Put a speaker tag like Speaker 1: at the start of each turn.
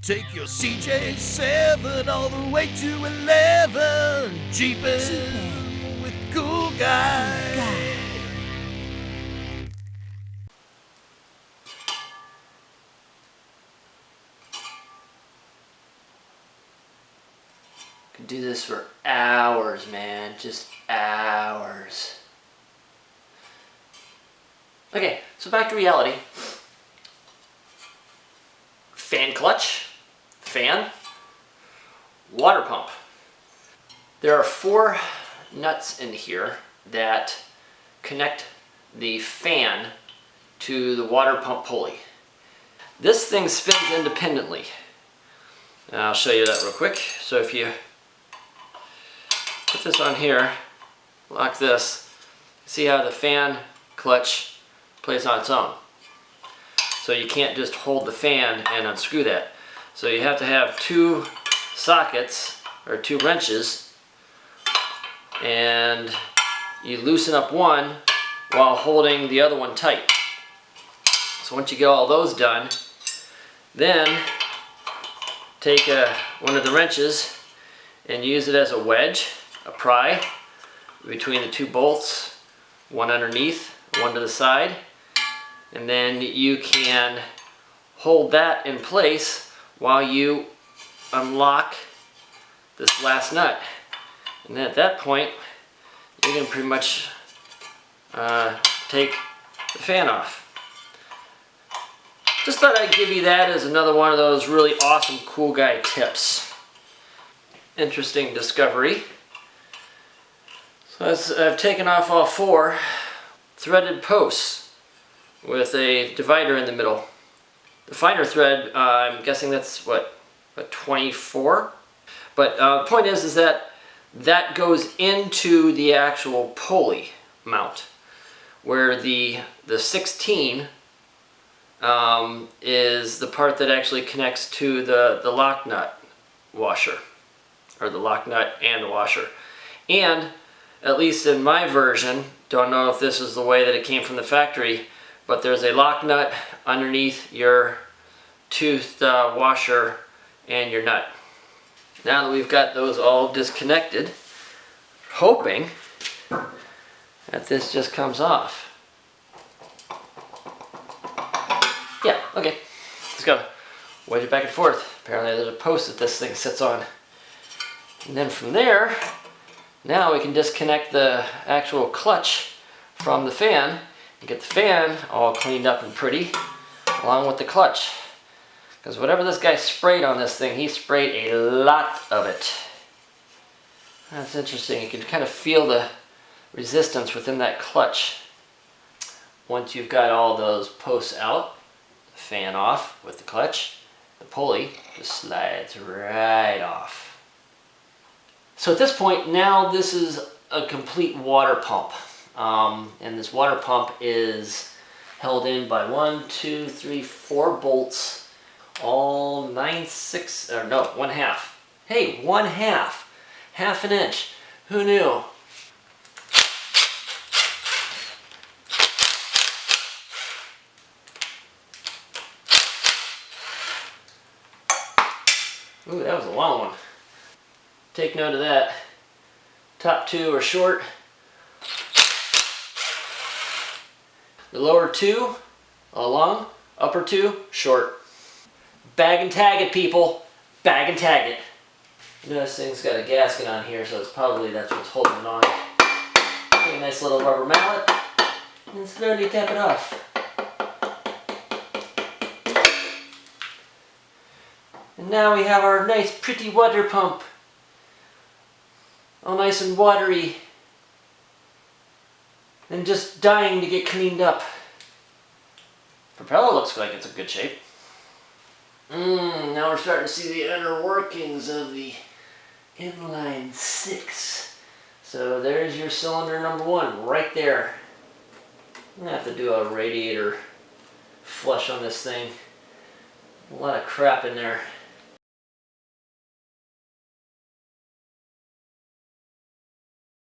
Speaker 1: Take your CJ7 all the way to 11. Jeepin' with cool guy.
Speaker 2: Could do this for hours, man. Just hours. Okay, so back to reality. Fan clutch, fan, water pump. There are 4 nuts in here that connect the fan to the water pump pulley. This thing spins independently. And I'll show you that real quick. So if you put this on here, lock this, see how the fan clutch plays on its own. So you can't just hold the fan and unscrew that. So you have to have 2 sockets or 2 wrenches, and you loosen up one while holding the other one tight. So once you get all those done, then take one of the wrenches and use it as a wedge, a pry, between the 2 bolts, one underneath, one to the side. And then you can hold that in place while you unlock this last nut. And then at that point, you can pretty much take the fan off. Just thought I'd give you that as another one of those really awesome cool guy tips. Interesting discovery. So I've taken off all 4 threaded posts with a divider in the middle. The finer thread, I'm guessing that's what, a 24? But the point is that that goes into the actual pulley mount, where the 16 is the part that actually connects to the lock nut washer, or the lock nut and washer. And at least in my version, don't know if this is the way that it came from the factory, but there's a lock nut underneath your toothed washer and your nut. Now that we've got those all disconnected, hoping that this just comes off. Yeah, okay. Just gotta wedge it back and forth. Apparently there's a post that this thing sits on. And then from there, now we can disconnect the actual clutch from the fan and get the fan all cleaned up and pretty, along with the clutch. Because whatever this guy sprayed on this thing, he sprayed a lot of it. That's interesting. You can kind of feel the resistance within that clutch. Once you've got all those posts out, the fan off with the clutch, the pulley just slides right off. So at this point, now this is a complete water pump. And this water pump is held in by 1, 2, 3, 4 bolts, all 1/2. Hey, 1/2, half an inch. Who knew? Ooh, that was a long one. Take note of that. Top 2 are short. The lower 2 are long, upper 2 short. Bag and tag it, people. Bag and tag it. You know, this thing's got a gasket on here, so it's probably that's what's holding it on. Take a nice little rubber mallet and slowly tap it off. And now we have our nice pretty water pump. All nice and watery. And just dying to get cleaned up. Propeller looks like it's in good shape. Now we're starting to see the inner workings of the inline 6. So there's your cylinder number 1 right there. I'm gonna have to do a radiator flush on this thing. A lot of crap in there.